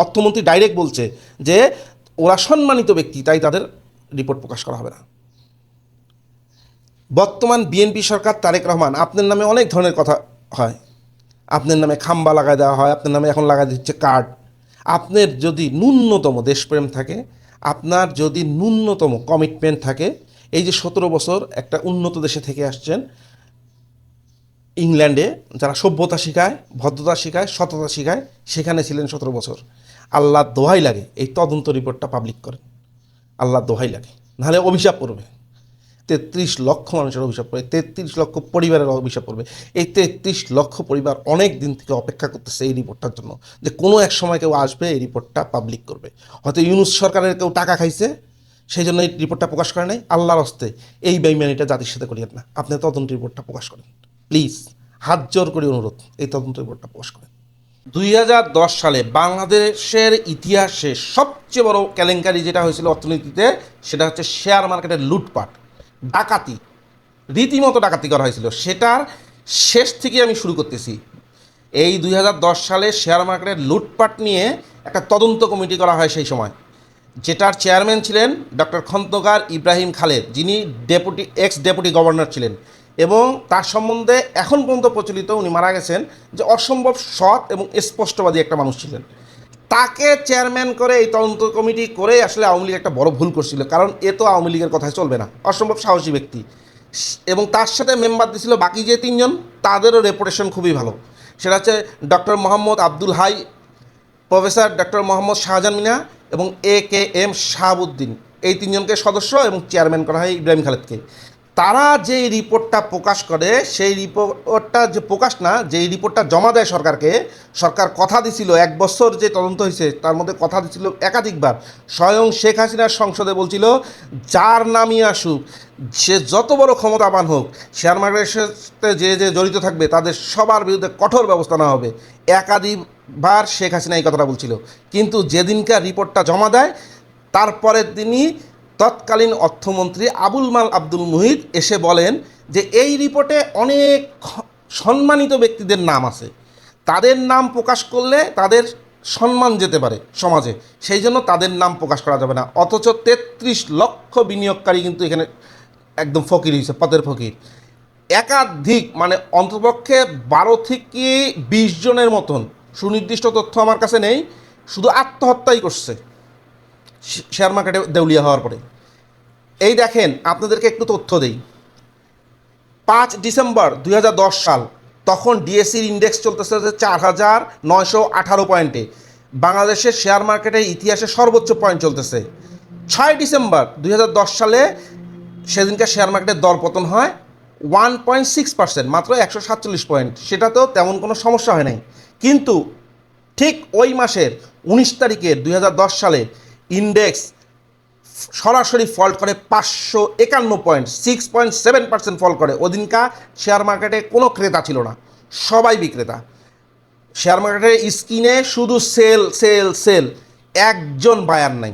অর্থমন্ত্রী ডাইরেক্ট বলছে যে ওরা সম্মানিত ব্যক্তি, তাই তাদের রিপোর্ট প্রকাশ করা হবে না। বর্তমান বিএনপি সরকার, তারেক রহমান, আপনার নামে অনেক ধরনের কথা হয়, আপনার নামে খাম্বা লাগাই দেওয়া হয়, আপনার নামে এখন লাগাই দিচ্ছে কার্ড। আপনার যদি ন্যূনতম দেশপ্রেম থাকে, আপনার যদি ন্যূনতম কমিটমেন্ট থাকে, এই যে 17 বছর একটা উন্নত দেশে থেকে আসছেন, ইংল্যান্ডে যারা সভ্যতা শেখায়, ভদ্রতা শেখায়, সততা শেখায়, সেখানে ছিলেন 17 বছর। আল্লাহর দোহাই লাগে এই তদন্ত রিপোর্টটা পাবলিক করেন, আল্লাহর দোহাই লাগে, নাহলে অভিশাপ পড়বে। 33 লক্ষ মানুষের অভিশাপ পড়বে, 33 লক্ষ পরিবারের অভিশাপ পড়বে। এই 33 লক্ষ পরিবার অনেক দিন থেকে অপেক্ষা করতেছে এই রিপোর্টটার জন্য, যে কোনো এক সময় কেউ আসবে এই রিপোর্টটা পাবলিক করবে। হয়তো ইউনূস সরকারের কেউ টাকা খাইছে, সেই জন্য এই রিপোর্টটা প্রকাশ করে নাই। আল্লাহর হস্তে এই বেইমানিটা জাতির সাথে করিয়েন না, আপনি তদন্ত রিপোর্টটা প্রকাশ করেন প্লিজ, হাত জোর করে অনুরোধ, এই তদন্ত রিপোর্টটা প্রকাশ করেন। 2010 সালে বাংলাদেশের ইতিহাসে সবচেয়ে বড় কেলেঙ্কারি যেটা হয়েছিল অর্থনীতিতে, সেটা হচ্ছে শেয়ার মার্কেটের লুটপাট, ডাকাতি, রীতিমতো ডাকাতি করা হয়েছিল। সেটার শেষ থেকে আমি শুরু করতেছি। এই 2010 সালে শেয়ার মার্কেটের লুটপাট নিয়ে একটা তদন্ত কমিটি করা হয় সেই সময়, যেটার চেয়ারম্যান ছিলেন ডক্টর খন্দকার ইব্রাহিম খালেদ, যিনি এক্স ডেপুটি গভর্নর ছিলেন, এবং তার সম্বন্ধে এখন পর্যন্ত প্রচলিত, উনি মারা গেছেন, যে অসম্ভব সৎ এবং স্পষ্টবাদী একটা মানুষ ছিলেন। তাকে চেয়ারম্যান করে এই তদন্ত কমিটি করে আসলে আওয়ামী লীগ একটা বড় ভুল করছিল, কারণ এ তো আওয়ামী লীগের কথায় চলবে না, অসম্ভব সাহসী ব্যক্তি। এবং তার সাথে মেম্বার দিছিল বাকি যে 3 জন, তাদেরও রেপুটেশন খুবই ভালো। সেটা হচ্ছে doctor Mohammad Abdul Hai, professor doctor Mohammad Shahjahan Mina এবং AKM শাহাবুদ্দিন, এই 3 জনকে সদস্য এবং চেয়ারম্যান করা হয় ইব্রাহিম খালেদকে। তারা যে রিপোর্টটা প্রকাশ করে, সেই রিপোর্টটা যে প্রকাশ না, যে রিপোর্টটা জমা দেয় সরকারকে, সরকার কথা দিছিল 1 বছর যে তদন্ত হয়েছে তার মধ্যে কথা দিছিল একাধিকবার, স্বয়ং শেখ হাসিনার সংসদে বলছিল যার নামই আসুক, সে যত বড় ক্ষমতাবান হোক, শেয়ার মার্কেটের সাথে যে যে জড়িত থাকবে তাদের সবার বিরুদ্ধে কঠোর ব্যবস্থা নেওয়া হবে। একাধিকবার শেখ হাসিনা এই কথাটা বলছিল, কিন্তু যেদিনকার রিপোর্টটা জমা দেয় তারপরের দিনই তৎকালীন অর্থমন্ত্রী আবুল মাল আব্দুল মুহিত এসে বলেন যে এই রিপোর্টে অনেক সম্মানিত ব্যক্তিদের নাম আছে, তাদের নাম প্রকাশ করলে তাদের সম্মান যেতে পারে সমাজে, সেই জন্য তাদের নাম প্রকাশ করা যাবে না। অথচ 33 লক্ষ বিনিয়োগকারী কিন্তু এখানে একদম ফকির হয়েছে, পদের ফকির। একাধিক মানে অন্ততপক্ষে 12 থেকে 20 জনের মতন, সুনির্দিষ্ট তথ্য আমার কাছে নেই, শুধু আত্মহত্যাই করছে শেয়ার মার্কেটে দেউলিয়া হওয়ার পরে। এই দেখেন, আপনাদেরকে একটু তথ্য দেই। 5 ডিসেম্বর 2010 সাল, তখন ডিএসসির ইন্ডেক্স চলতেছে 4918 পয়েন্টে, বাংলাদেশের শেয়ার মার্কেটের ইতিহাসে সর্বোচ্চ পয়েন্ট চলতেছে। 6 ডিসেম্বর 2010 সালে সেদিনকে শেয়ার মার্কেটের দরপতন হয় 1.6%, মাত্র 147 পয়েন্ট। সেটাতেও তেমন কোনো সমস্যা হয় নাই, কিন্তু ঠিক ওই মাসের 19 তারিখে 2010 সালে ইন্ডেক্স সরাসরি ফল্ট করে 551 পয়েন্ট, 6.7% ফল করে। ওদিনকা শেয়ার মার্কেটে কোনো ক্রেতা ছিল না, সবাই বিক্রেতা। শেয়ার মার্কেটের স্ক্রিনে শুধু সেল সেল সেল, একজন বায়ার নাই।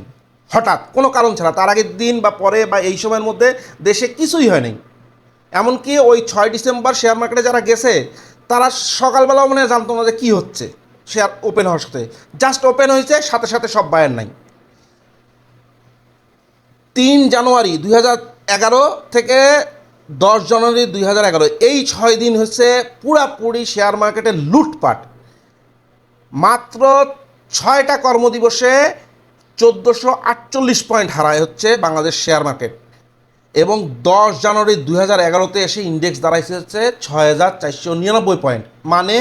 হঠাৎ কোনো কারণ ছাড়া, তার আগের দিন বা পরে বা এই সময়ের মধ্যে দেশে কিছুই হয় নাই। এমনকি ওই 6 ডিসেম্বর শেয়ার মার্কেটে যারা গেছে তারা সকালবেলাও মনে জানতো না যে কী হচ্ছে শেয়ার ওপেন হওয়ার সাথে, জাস্ট ওপেন হয়েছে, সাথে সাথে সব বায়ার নাই। 3 জানুয়ারি 2011 থেকে 10 জানুয়ারি 2011, এই 6 দিন হচ্ছে পুরাপুরি শেয়ার মার্কেটের লুটপাট। মাত্র 6টা কর্মদিবসে 1448 পয়েন্ট হারায় হচ্ছে বাংলাদেশ শেয়ার মার্কেট, এবং 10 জানুয়ারি 2011-তে এসে ইন্ডেক্স দাঁড়াইছে হচ্ছে 6499 পয়েন্ট। মানে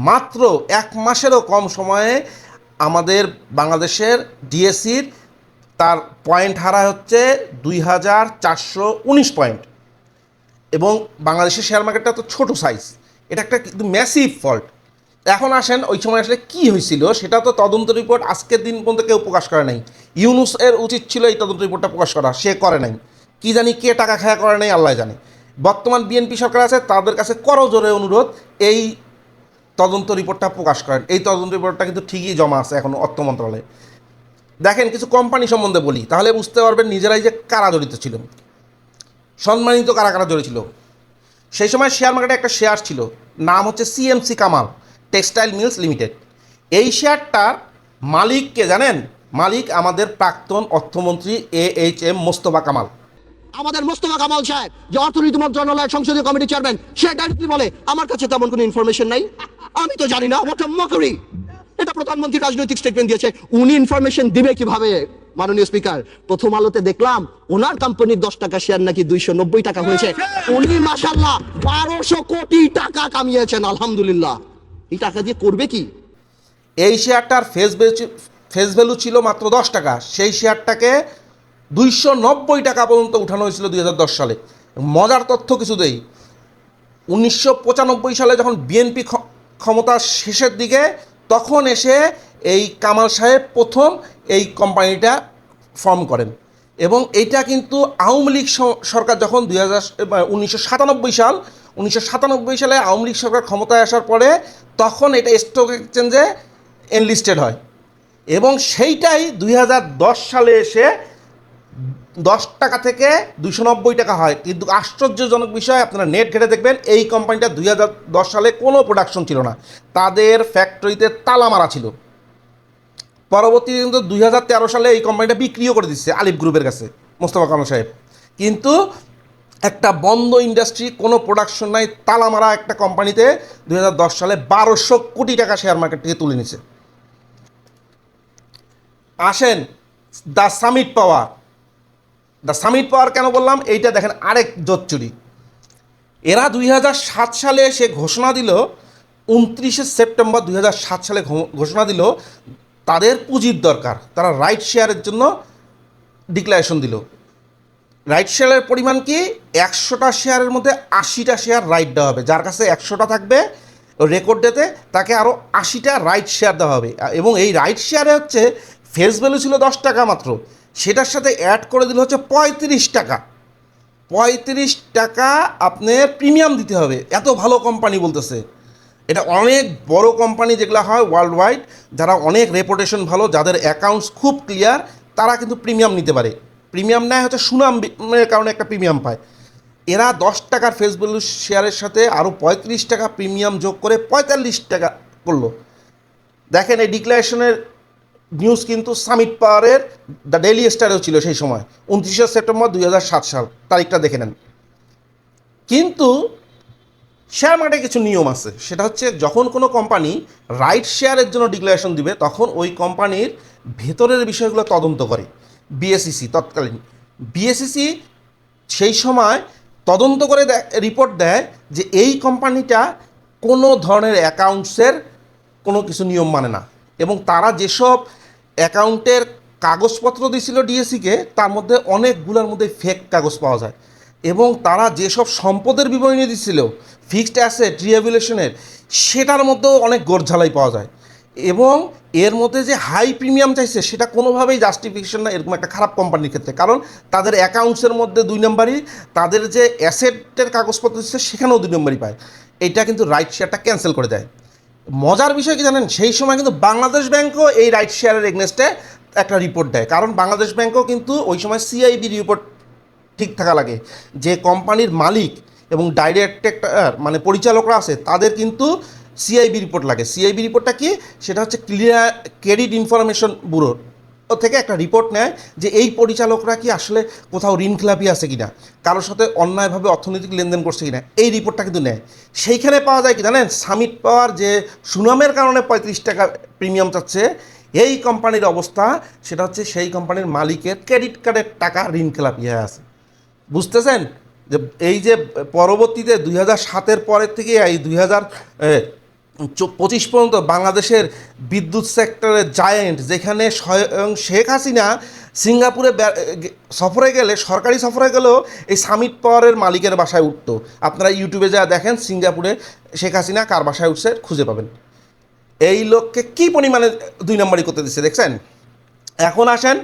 মাত্র 1 মাসেরও কম সময়ে আমাদের বাংলাদেশের ডিএসসির তার পয়েন্ট হারায় হচ্ছে 2419 পয়েন্ট। এবং বাংলাদেশের শেয়ার মার্কেটটা তো ছোটো সাইজ, এটা একটা কিন্তু ম্যাসিভ ফল্ট। এখন আসেন ওই সময় আসলে কী হয়েছিল, সেটা তো তদন্ত রিপোর্ট আজকের দিন পর্যন্ত কেউ প্রকাশ করে নাই। ইউনূস এর উচিত ছিল এই তদন্ত রিপোর্টটা প্রকাশ করা, সে করে নাই। কি জানি কে টাকা খায়া করে নাই, আল্লাহ জানে। বর্তমান বিএনপি সরকার আছে, তাদের কাছে করজোরে অনুরোধ এই তদন্ত রিপোর্টটা প্রকাশ করেন। এই তদন্ত রিপোর্টটা কিন্তু ঠিকই জমা আছে এখন অর্থ মন্ত্রণালয়ে। দেখেন, কিছু কোম্পানি সম্বন্ধে বলি, তাহলে বুঝতে পারবেন নিজেরাই যে কারা জড়িত ছিল, সম্মানিত কারা কারা জড়িত ছিল। সেই সময় শেয়ার মার্কেটে একটা শেয়ার ছিল, নাম হচ্ছে CMC Kamal textile mills limited. এই শেয়ারটার মালিককে জানেন? মালিক আমাদের প্রাক্তন অর্থমন্ত্রী AHM মোস্তফা কামাল। আমাদের মোস্তফা কামাল সাহেব যে অর্থনীতি মন্ত্রণালয়ের সংসদীয় কমিটি চেয়ারম্যান, সে ডাইরেক্টলি বলে আমার কাছে তেমন কোনো ইনফরমেশন নাই, আমি তো জানি না। What a mockery! এটা প্রধানমন্ত্রী রাজনৈতিক স্টেটমেন্ট দিয়েছে, উনি ইনফরমেশন দিবে কিভাবে? মাননীয় স্পিকার, প্রথম আলোতে দেখলাম ওনার কোম্পানির 10 টাকা শেয়ার নাকি 290 টাকা হয়েছে। উনি মাশাআল্লাহ 1200 কোটি টাকা কামিয়েছেন, আলহামদুলিল্লাহ। এই টাকা দিয়ে করবে কি? এই শেয়ারটার ফেস ভ্যালু ছিল মাত্র 10 টাকা, সেই শেয়ারটাকে 290 টাকা পর্যন্ত উঠানো হয়েছিল 2010 সালে। মজার তথ্য কিছু দেই, 1995 সালে যখন বিএনপি ক্ষমতার শেষের দিকে, তখন এসে এই কামাল সাহেব প্রথম এই কোম্পানিটা ফর্ম করেন। এবং এইটা কিন্তু আওয়ামী লীগ সরকার যখন 1997 সালে আওয়ামী লীগ সরকার ক্ষমতায় আসার পরে তখন এটা স্টক এক্সচেঞ্জে এনলিস্টেড হয়। এবং সেইটাই 2010 সালে এসে 10 টাকা থেকে 290 টাকা হয়। কিন্তু আশ্চর্যজনক বিষয়, আপনারা নেট ঘেটে দেখবেন এই কোম্পানিটা 2010 সালে কোনো প্রোডাকশন ছিল না, তাদের ফ্যাক্টরিতে তালা মারা ছিল। পরবর্তীতে কিন্তু 2013 সালে এই কোম্পানিটা বিক্রিও করে দিচ্ছে আলিফ গ্রুপের কাছে মোস্তফা কামাল সাহেব। কিন্তু একটা বন্ধ ইন্ডাস্ট্রি, কোনো প্রোডাকশন নাই, তালা মারা একটা কোম্পানিতে 2010 সালে 1200 কোটি টাকা শেয়ার মার্কেট থেকে তুলে নিছে। আসেন দ্য সামিট পাওয়ার কেন বললাম? এইটা দেখেন আরেক জোচ্চুরি। এরা 2007 সালে সে ঘোষণা দিল, 29 সেপ্টেম্বর 2007 সালে ঘোষণা দিল তাদের পুঁজির দরকার, তারা রাইট শেয়ারের জন্য ডিক্লারেশন দিল। রাইট শেয়ারের পরিমাণ কি? 100টা শেয়ারের মধ্যে 80টা শেয়ার রাইট দেওয়া হবে, যার কাছে 100টা থাকবে রেকর্ড ডেতে তাকে আরও 80টা রাইট শেয়ার দেওয়া হবে। এবং এই রাইট শেয়ারে হচ্ছে ফেস ভ্যালু ছিল 10 টাকা মাত্র, সেটার সাথে অ্যাড করে দিল হচ্ছে 35 টাকা। 35 টাকা আপনার প্রিমিয়াম দিতে হবে। এত ভালো কোম্পানি বলতেছে, এটা অনেক বড় কোম্পানি যেগুলো হয় ওয়ার্ল্ড ওয়াইড, যারা অনেক রেপুটেশন ভালো, যাদের অ্যাকাউন্টস খুব ক্লিয়ার, তারা কিন্তু প্রিমিয়াম নিতে পারে। প্রিমিয়াম নেয় হচ্ছে সুনামের কারণে একটা প্রিমিয়াম পায়। এরা 10 টাকার ফেস ভ্যালু শেয়ারের সাথে আরও 35 টাকা প্রিমিয়াম যোগ করে 45 টাকা করলো। দেখেন এই ডিক্লারেশনের নিউজ কিন্তু সামিট পাওয়ারের দ্য ডেইলি স্টারেও ছিল সেই সময়, 29 সেপ্টেম্বর 2007 সাল, তারিখটা দেখে নেন। কিন্তু শেয়ার মার্কেটে কিছু নিয়ম আছে, সেটা হচ্ছে যখন কোনো কোম্পানি রাইট শেয়ারের জন্য ডিক্লারেশন দিবে তখন ওই কোম্পানির ভেতরের বিষয়গুলো তদন্ত করে বিএসইসি। তৎকালীন বিএসইসি সেই সময় তদন্ত করে রিপোর্ট দেয় যে এই কোম্পানিটা কোনো ধরনের অ্যাকাউন্টসের কোনো কিছু নিয়ম মানে না। এবং তারা যেসব অ্যাকাউন্টের কাগজপত্র দিয়েছিল ডিএসইকে, তার মধ্যে অনেকগুলোর মধ্যে ফেক কাগজ পাওয়া যায়। এবং তারা যেসব সম্পদের বিবরণী দিচ্ছিল ফিক্সড অ্যাসেট রিহ্যাবিলিটেশনের, সেটার মধ্যেও অনেক গোরঝালাই পাওয়া যায়। এবং এর মধ্যে যে হাই প্রিমিয়াম চাইছে সেটা কোনোভাবেই জাস্টিফিকেশন না এরকম একটা খারাপ কোম্পানির ক্ষেত্রে, কারণ তাদের অ্যাকাউন্টসের মধ্যে 2 নম্বরই, তাদের যে অ্যাসেটের কাগজপত্র দিচ্ছে সেখানেও 2 নম্বরই পায়। এইটা কিন্তু রাইট শেয়ারটা ক্যান্সেল করে দেয়। মজার বিষয় কি জানেন? সেই সময় কিন্তু বাংলাদেশ ব্যাংকও এই রাইট শেয়ারের এগনেস্টে একটা রিপোর্ট দেয়, কারণ বাংলাদেশ ব্যাংকও কিন্তু ওই সময় সিআইবি রিপোর্ট ঠিক থাকা লাগে, যে কোম্পানির মালিক এবং ডাইরেক্টর মানে পরিচালকরা আছে তাদের কিন্তু সিআইবি রিপোর্ট লাগে। সিআইবি রিপোর্টটা কি? সেটা হচ্ছে ক্রেডিট ইনফরমেশন ব্যুরো থেকে একটা রিপোর্ট নেয় যে এই পরিচালকরা কি আসলে কোথাও ঋণখেলাপি আছে কিনা, কারোর সাথে অন্যায়ভাবে অর্থনৈতিক লেনদেন করছে কিনা, এই রিপোর্টটা কিন্তু নেয়। সেইখানে পাওয়া যায় কি জানেন? সামিট পাওয়ার যে সুনামের কারণে 35 টাকা প্রিমিয়াম চাচ্ছে, এই কোম্পানির অবস্থা সেটা হচ্ছে সেই কোম্পানির মালিকের ক্রেডিট কার্ডের টাকা ঋণখেলাপি হয়ে আছে। বুঝতেছেন যে এই যে পরবর্তীতে 2007-এর পরের থেকে এই 2025 পর্যন্ত বাংলাদেশের বিদ্যুৎ সেক্টরের জায়েন্ট, যেখানে স্বয়ং শেখ হাসিনা সিঙ্গাপুরে সফরে গেলে, সরকারি সফরে গেলেও এই সামিট পাওয়ারের মালিকের বাসায় উঠতো। আপনারা ইউটিউবে যা দেখেন সিঙ্গাপুরে শেখ হাসিনা কার বাসায় উঠছে খুঁজে পাবেন। এই লোককে কী পরিমাণে 2 নম্বরই করতে দিচ্ছে দেখছেন। এখন আসেন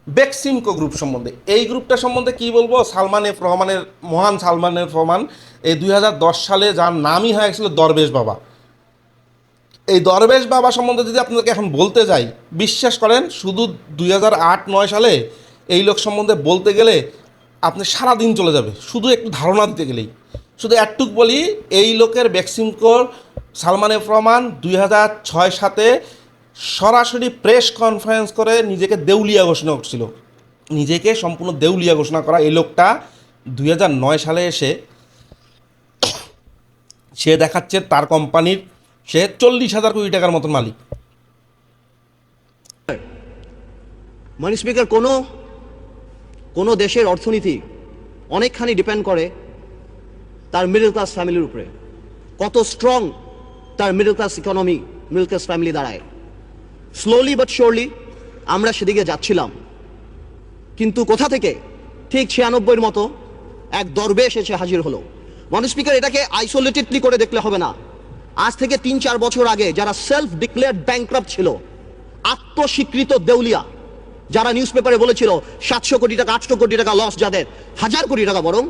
বেক্সিমকো গ্রুপ সম্বন্ধে। এই গ্রুপটা সম্বন্ধে কি বলবো? মহান সালমান এফ রহমান এই 2010 সালে যার নামই হয়ে গেছিল দরবেশ বাবা। এই দরবেশ বাবা সম্বন্ধে যদি আপনাদেরকে এখন বলতে যাই, বিশ্বাস করেন শুধু 2008-9 সালে এই লোক সম্বন্ধে বলতে গেলে আপনি সারাদিন চলে যাবে, শুধু একটু ধারণা দিতে গেলেই। শুধু একটুক বলি, এই লোকের বেক্সিমকোর সালমান এফ রহমান 2006-07 সরাসরি প্রেস কনফারেন্স করে নিজেকে দেউলিয়া ঘোষণা করছিল। নিজেকে সম্পূর্ণ দেউলিয়া ঘোষণা করা এই লোকটা 2009 সালে এসে সে দেখাচ্ছে তার কোম্পানির সে 40,000 কোটি টাকার মতন মালিক। মানে স্পিকার, কোনো দেশের অর্থনীতি অনেকখানি ডিপেন্ড করে তার মিডল ক্লাস ফ্যামিলির উপরে, কত স্ট্রং তার middle class economy, middle class family দাঁড়ায়। স্লোলি বাট শিওরলি আমরা সেদিকে যাচ্ছিলাম, কিন্তু কোথা থেকে ঠিক 96-এর মতো এক দরবেশ এসে হাজির হলো। মানে স্পিকার, এটাকে আইসোলেটেডলি করে দেখলে হবে না। আজ থেকে 3-4 বছর আগে যারা সেলফ ডিক্লেয়ার্ড ব্যাংক্রাপ্ট ছিল, আত্মস্বীকৃত দেউলিয়া, যারা নিউজ পেপারে বলেছিল 700 কোটি টাকা 800 কোটি টাকা লস, যাদের 1000 কোটি টাকা বরং,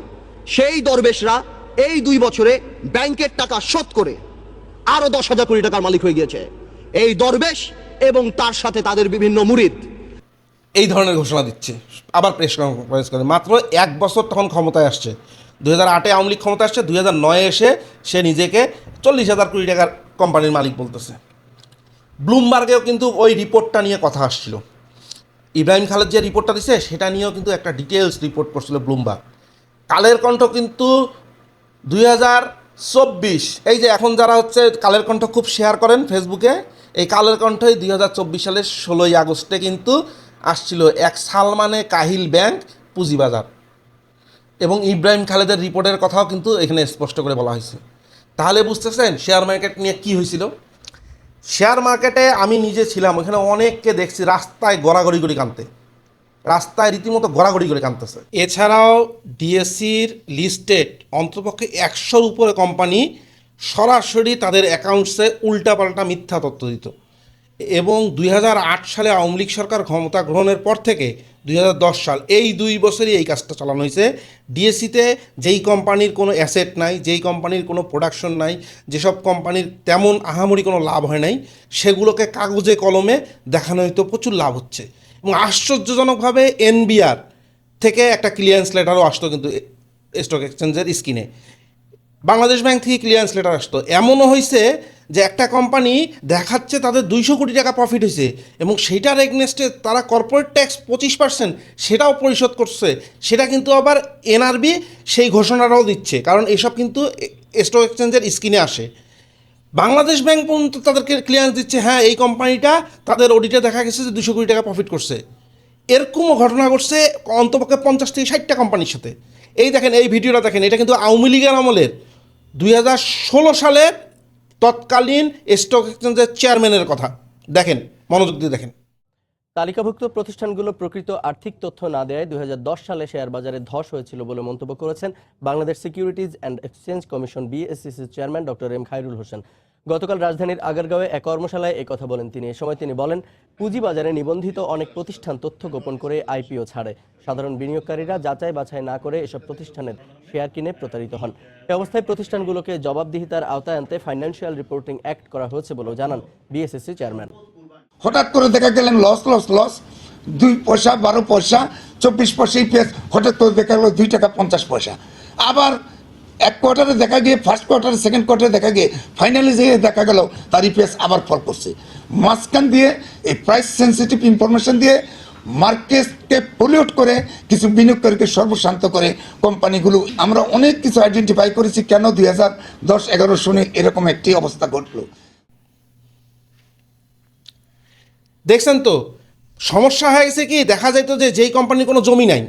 সেই দরবেশরা এই 2 বছরে ব্যাংকের টাকা শোধ করে আরো 10,000 কোটি টাকার মালিক হয়ে গিয়েছে। এই দরবেশ এবং তার সাথে তাদের বিভিন্ন মুরিদ এই ধরনের ঘোষণা দিচ্ছে, আবার প্রেস কনফারেন্স করে। মাত্র 1 বছর তখন ক্ষমতায় আসছে। 2008-এ আওয়ামী লীগ ক্ষমতায় আসছে, 2009-এ এসে সে নিজেকে 40,000 কোটি টাকার কোম্পানির মালিক বলতেছে। ব্লুমবার্গেও কিন্তু ওই রিপোর্টটা নিয়ে কথা আসছিল। ইব্রাহিম খালেদ যে রিপোর্টটা দিছে সেটা নিয়েও কিন্তু একটা ডিটেলস রিপোর্ট করছিল ব্লুমবার্গ। কালের কণ্ঠ কিন্তু 2024, এই যে এখন যারা হচ্ছে কালের কণ্ঠ খুব শেয়ার করেন ফেসবুকে, এই কালের কণ্ঠই 2024 সালের 16ই আগস্টে কিন্তু আসছিল এক সালমানে কাহিল ব্যাংক পুঁজিবাজার, এবং ইব্রাহিম খালেদের রিপোর্টের কথাও কিন্তু এখানে স্পষ্ট করে বলা হয়েছে। তাহলে বুঝতেছেন শেয়ার মার্কেট নিয়ে কী হয়েছিল। শেয়ার মার্কেটে আমি নিজে ছিলাম, ওখানে অনেককে দেখছি রাস্তায় গড়াগড়ি করে কাঁদতে, রাস্তায় রীতিমতো গড়াগড়ি করে কাঁদতেছে। এছাড়াও ডিএসসির লিস্টেড অন্ততপক্ষে 100-র উপরে কোম্পানি সরাসরি তাদের অ্যাকাউন্টসে উল্টাপাল্টা মিথ্যা তথ্য দিত, এবং 2008 সালে আওয়ামী লীগ সরকার ক্ষমতা গ্রহণের পর থেকে 2010 সাল, এই 2 বছরই এই কাজটা চালানো হয়েছে। ডিএসসিতে যেই কোম্পানির কোনো অ্যাসেট নাই, যেই কোম্পানির কোনো প্রোডাকশন নাই, যেসব কোম্পানির তেমন আহামরি কোনো লাভ হয় নাই, সেগুলোকে কাগজে কলমে দেখানো হয়তো প্রচুর লাভ হচ্ছে। এবং আশ্চর্যজনকভাবে এনবিআর থেকে একটা ক্লিয়ারেন্স লেটারও আসতো কিন্তু স্টক এক্সচেঞ্জের স্ক্রিনে, বাংলাদেশ ব্যাংক থেকে ক্লিয়ারেন্স লেটার আসতো। এমনও হয়েছে যে একটা কোম্পানি দেখাচ্ছে তাদের 200 কোটি টাকা প্রফিট হয়েছে, এবং সেইটার এগনেস্টে তারা কর্পোরেট ট্যাক্স 25% সেটাও পরিশোধ করছে। সেটা কিন্তু আবার এনআরবি সেই ঘোষণাটাও দিচ্ছে, কারণ এসব কিন্তু স্টক এক্সচেঞ্জের স্ক্রিনে আসে। বাংলাদেশ ব্যাংক পর্যন্ত তাদেরকে ক্লিয়ারেন্স দিচ্ছে, হ্যাঁ এই কোম্পানিটা তাদের অডিটে দেখা গেছে যে 200 কোটি টাকা প্রফিট করছে। এরকমও ঘটনা ঘটছে অন্তপক্ষে 50 থেকে 60টা কোম্পানির সাথে। এই দেখেন, এই ভিডিওটা দেখেন, এটা কিন্তু আওয়ামী লীগের আমলের 2016 সালের তৎকালীন স্টক এক্সচেঞ্জের চেয়ারম্যানের কথা। দেখেন, মনোযোগ দিয়ে দেখেন। তালিকাভুক্ত প্রতিষ্ঠানগুলো প্রকৃত আর্থিক তথ্য না দেয় 2010 সালে শেয়ার বাজারে ধস হয়েছিল বলে মন্তব্য করেছেন Bangladesh securities and exchange commission বিএসইসির chairman doctor M Khairul Hossain. গতকাল রাজধানীর আগারগাঁওয়ে এক কর্মশালায় কথা বলেন তিনি। এ সময় তিনি বলেন, পুঁজিবাজারে নিবন্ধিত অনেক প্রতিষ্ঠান তথ্য গোপন করে আইপিও ছাড়ে। সাধারণ বিনিয়োগকারীরা যাচাই বাছাই না করে এসব প্রতিষ্ঠানের শেয়ার কিনে প্রতারিত হন। এ অবস্থায় প্রতিষ্ঠানগুলোকে জবাবদিহিতার আওতায় আনতে ফাইন্যান্সিয়াল রিপোর্টিং অ্যাক্ট করা হয়েছে বলেও জানান বিএসইসি চেয়ারম্যান। হঠাৎ করে দেখা গেলেন লস 2 পয়সা 12 পয়সা 24 পয়সা ইপিএস, হঠাৎ করে দেখা গেল 2 টাকা 50 পয়সা। আবার এক কোয়ার্টারে দেখা গিয়ে, ফার্স্ট কোয়ার্টারে, সেকেন্ড কোয়ার্টারে দেখা গিয়ে, ফাইনালি যে দেখা গেল তার ইপিএস আবার ফল করছে। মাঝখান দিয়ে এই প্রাইস সেন্সিটিভ ইনফরমেশন দিয়ে মার্কেটকে পলিউট করে কিছু বিনিয়োগকারীকে সর্বশান্ত করে কোম্পানিগুলো, আমরা অনেক কিছু আইডেন্টিফাই করেছি কেন 2010-11 সনে এরকম একটি অবস্থা ঘটলো। দেখছেন তো, সমস্যা হয়ে গেছে কি, দেখা যেত যে যেই কোম্পানির কোনো জমি নাই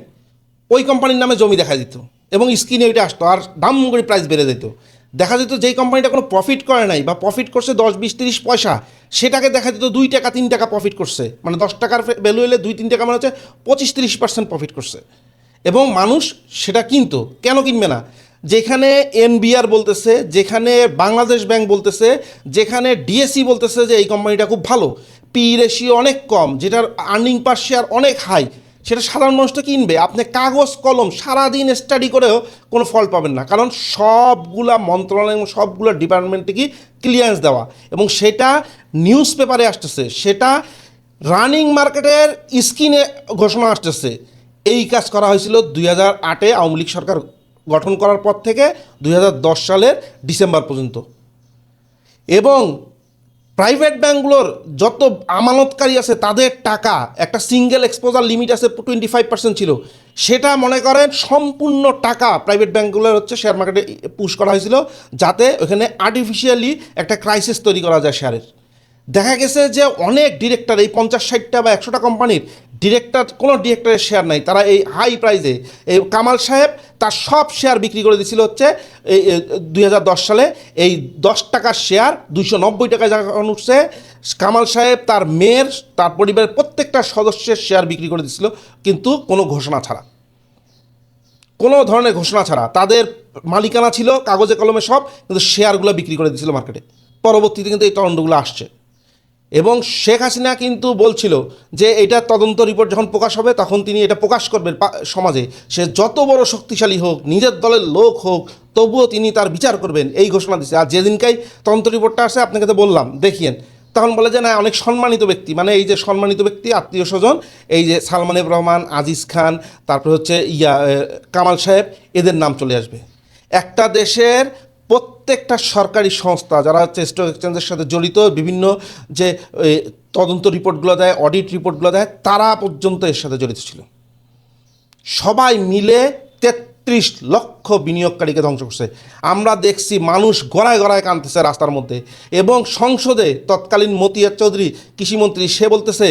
ওই কোম্পানির নামে জমি দেখা দিত, এবং স্ক্রিনে ওইটা আসতো, আর দাম করে প্রাইস বেড়ে যেত। দেখা যেত যেই কোম্পানিটা কোনো প্রফিট করে নাই বা প্রফিট করছে 10, 20, 30 পয়সা, সেটাকে দেখা যেত 2 টাকা 3 টাকা প্রফিট করছে। মানে 10 টাকার ভ্যালু হলে 2-3 টাকা মানে হচ্ছে 25-30% প্রফিট করছে, এবং মানুষ সেটা কিনতো। কেন কিনবে না? যেখানে এনবিআর বলতেছে, যেখানে বাংলাদেশ ব্যাংক বলতেছে, যেখানে ডিএসসি বলতেছে যে এই কোম্পানিটা খুব ভালো, পি রেশিও অনেক কম, যেটার আর্নিং পার শেয়ার অনেক হাই, সেটা সাধারণ মানুষ তো কিনবে। আপনি কাগজ কলম সারাদিন স্টাডি করেও কোনো ফল পাবেন না, কারণ সবগুলা মন্ত্রণালয় এবং সবগুলো ডিপার্টমেন্ট থেকে ক্লিয়ারেন্স দেওয়া, এবং সেটা নিউজ পেপারে আসতেছে, সেটা রানিং মার্কেটের স্ক্রিনে ঘোষণা আসতেছে। এই কাজ করা হয়েছিল 2008-এ আওয়ামী লীগ সরকার গঠন করার পর থেকে 2010 সালের ডিসেম্বর পর্যন্ত। এবং প্রাইভেট ব্যাঙ্কগুলোর যত আমানতকারী আছে তাদের টাকা একটা সিঙ্গেল এক্সপোজার লিমিট আছে 25% ছিল, সেটা মনে করেন সম্পূর্ণ টাকা প্রাইভেট ব্যাঙ্কগুলোর হচ্ছে শেয়ার মার্কেটে পুশ করা হয়েছিল, যাতে ওখানে আর্টিফিশিয়ালি একটা ক্রাইসিস তৈরি করা যায় শেয়ারের। দেখা গেছে যে অনেক ডিরেক্টর, এই 50-60টা বা 100টা কোম্পানির ডিরেক্টর, কোনো ডিরেক্টরের শেয়ার নাই, তারা এই হাই প্রাইসে, এই কামাল সাহেব তার সব শেয়ার বিক্রি করে দিয়েছিল হচ্ছে এই 2010 সালে। এই 10 টাকার শেয়ার 290 টাকায় যখন উঠছে, কামাল সাহেব তার মেয়ের, তার পরিবারের প্রত্যেকটা সদস্যের শেয়ার বিক্রি করে দিয়েছিল, কিন্তু কোনো ঘোষণা ছাড়া, কোনো ধরনের ঘোষণা ছাড়া। তাদের মালিকানা ছিল কাগজে কলমে সব, কিন্তু শেয়ারগুলো বিক্রি করে দিয়েছিল মার্কেটে। পরবর্তীতে কিন্তু এই তদন্তগুলো আসছে, এবং শেখ হাসিনা কিন্তু বলছিল যে এটা তদন্ত রিপোর্ট যখন প্রকাশ হবে তখন তিনি এটা প্রকাশ করবেন সমাজে, সে যত বড় শক্তিশালী হোক, নিজের দলের লোক হোক, তবুও তিনি তার বিচার করবেন, এই ঘোষণা দিচ্ছে। আর যেদিনকাই তদন্ত রিপোর্টটা আসে, আপনাকে তো বললাম দেখিয়েন, তখন বলে যে না, অনেক সম্মানিত ব্যক্তি, মানে এই যে সম্মানিত ব্যক্তি, আত্মীয় স্বজন, এই যে সালমান এফ রহমান, আজিজ খান, তারপর হচ্ছে কামাল সাহেব, এদের নাম চলে আসবে। একটা দেশের প্রত্যেকটা সরকারি সংস্থা যারা হচ্ছে স্টক এক্সচেঞ্জের সাথে জড়িত, বিভিন্ন যে তদন্ত রিপোর্টগুলো দেয়, অডিট রিপোর্টগুলো দেয়, তারা পর্যন্ত এর সাথে জড়িত ছিল। সবাই মিলে 33 লক্ষ বিনিয়োগকারীকে ধ্বংস করছে। আমরা দেখছি মানুষ গড়ায় গড়ায় কাঁদতেছে রাস্তার মধ্যে, এবং সংসদে তৎকালীন মতিয়ার চৌধুরী কৃষিমন্ত্রী, সে বলতেছে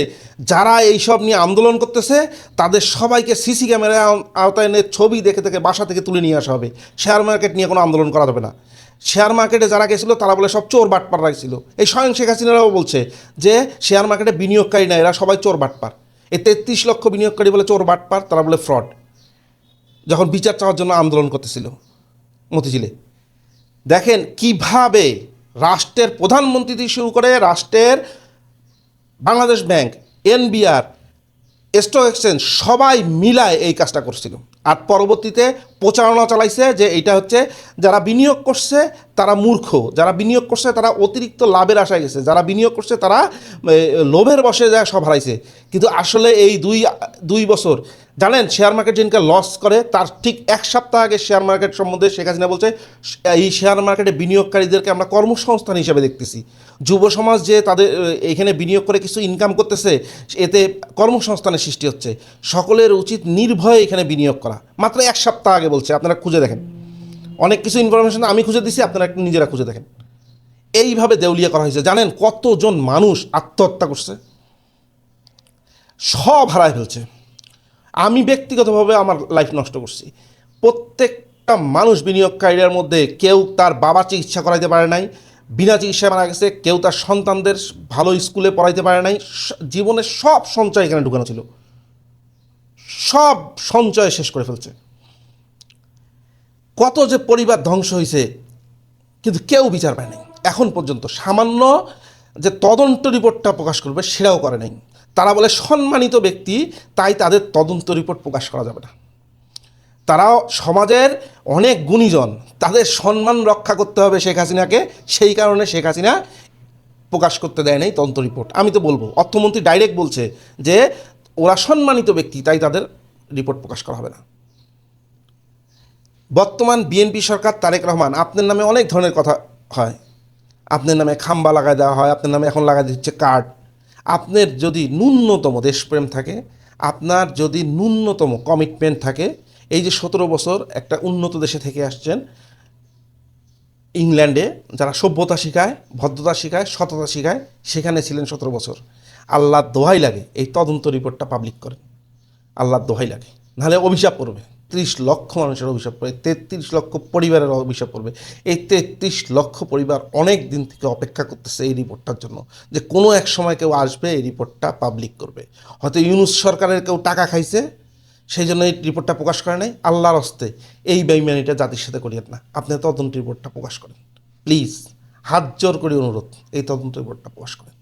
যারা এইসব নিয়ে আন্দোলন করতেছে তাদের সবাইকে সিসি ক্যামেরা আওতায় এনে ছবি দেখে থেকে বাসা থেকে তুলে নিয়ে আসা হবে, শেয়ার মার্কেট নিয়ে কোনো আন্দোলন করা যাবে না। শেয়ার মার্কেটে যারা গেছিলো তারা বলে সব চোর বাটপার রাখছিল। এই স্বয়ং শেখ হাসিনারাও বলছে যে শেয়ার মার্কেটে বিনিয়োগকারী না, এরা সবাই চোর বাটপার। এই 33 লক্ষ বিনিয়োগকারী বলে চোর বাটপার, তারা বলে ফ্রড, যখন বিচার চাওয়ার জন্য আন্দোলন করতেছিল মতিঝিলে। দেখেন কিভাবে রাষ্ট্রের প্রধানমন্ত্রী থেকে শুরু করে রাষ্ট্রের Bangladesh bank, NBR, stock exchange সবাই মিলায় এই কাজটা করছিল। আর পরবর্তীতে প্রচারণা চালাইছে যে এটা হচ্ছে যারা বিনিয়োগ করছে তারা মূর্খ, যারা বিনিয়োগ করছে তারা অতিরিক্ত লাভের আশায় গেছে, যারা বিনিয়োগ করছে তারা লোভের বশে যায় সব হারাইছে। কিন্তু আসলে এই দুই বছর জানেন, শেয়ার মার্কেট যেদিনকে লস করে তার ঠিক 1 সপ্তাহ আগে শেয়ার মার্কেট সম্বন্ধে শেখ হাসিনা বলছে এই শেয়ার মার্কেটে বিনিয়োগকারীদেরকে আমরা কর্মসংস্থান হিসেবে দেখতেছি। যুব সমাজ যে তাদের এখানে বিনিয়োগ করে কিছু ইনকাম করতেছে, এতে কর্মসংস্থানের সৃষ্টি হচ্ছে। সকলের উচিত নির্ভয়ে এখানে বিনিয়োগ করা। মাত্র 1 সপ্তাহ আগে বলছে, আপনারা খুঁজে দেখেন, অনেক কিছু ইনফরমেশন আমি খুঁজে দিছি, আপনারা একটু নিজেরা খুঁজে দেখেন। এইভাবে দেউলিয়া করা হয়েছে। জানেন কতজন মানুষ আত্মহত্যা করছে, সব হারায় ফেলছে। আমি ব্যক্তিগতভাবে আমার লাইফ নষ্ট করছি। প্রত্যেকটা মানুষ বিনিয়োগকারীদের মধ্যে কেউ তার বাবা চিকিৎসা করাইতে পারে নাই, বিনা চিকিৎসায় মারা গেছে, কেউ তার সন্তানদের ভালো স্কুলে পড়াইতে পারে নাই। জীবনের সব সঞ্চয় এখানে ঢুকানো ছিল, সব সঞ্চয় শেষ করে ফেলছে। কত যে পরিবার ধ্বংস হয়েছে, কিন্তু কেউ বিচার পায় নাই এখন পর্যন্ত। সামান্য যে তদন্ত রিপোর্টটা প্রকাশ করবে সেটাও করে নাই। তারা বলে সম্মানিত ব্যক্তি, তাই তাদের তদন্ত রিপোর্ট প্রকাশ করা যাবে না। তারাও সমাজের অনেক গুণীজন, তাদের সম্মান রক্ষা করতে হবে শেখ হাসিনাকে, সেই কারণে শেখ হাসিনা প্রকাশ করতে দেয় নাই তদন্ত রিপোর্ট। আমি তো বলবো, অর্থমন্ত্রী ডাইরেক্ট বলছে যে ওরা সম্মানিত ব্যক্তি, তাই তাদের রিপোর্ট প্রকাশ করা হবে না। বর্তমান বিএনপি সরকার, তারেক রহমান, আপনার নামে অনেক ধরনের কথা হয়, আপনার নামে খাম্বা লাগাই দেওয়া হয়, আপনার নামে এখন লাগাই দিচ্ছে কার্ড। আপনার যদি ন্যূনতম দেশপ্রেম থাকে, আপনার যদি ন্যূনতম কমিটমেন্ট থাকে, এই যে 17 বছর একটা উন্নত দেশে থেকে আসছেন, ইংল্যান্ডে যারা সভ্যতা শেখায়, ভদ্রতা শেখায়, সততা শেখায়, সেখানে ছিলেন 17 বছর। আল্লাহর দোহাই লাগে এই তদন্ত রিপোর্টটা পাবলিক করেন, আল্লাহর দোহাই লাগে, নাহলে অভিশাপ পড়বে। 30 লক্ষ মানুষের অভিশাপ পড়বে, 33 লক্ষ পরিবারের অভিশাপ পড়বে। এই 33 লক্ষ পরিবার অনেক দিন থেকে অপেক্ষা করতেছে এই রিপোর্টটার জন্য, যে কোনো এক সময় কেউ আসবে এই রিপোর্টটা পাবলিক করবে। হয়তো ইউনূস সরকারের কেউ টাকা খাইছে, সেই জন্য এই রিপোর্টটা প্রকাশ করে নাই। আল্লাহর হস্তে এই বেইমানিটা জাতির সাথে করিয়েন না, আপনি তদন্ত রিপোর্টটা প্রকাশ করেন প্লিজ, হাত জোর করে অনুরোধ, এই তদন্ত রিপোর্টটা প্রকাশ করেন।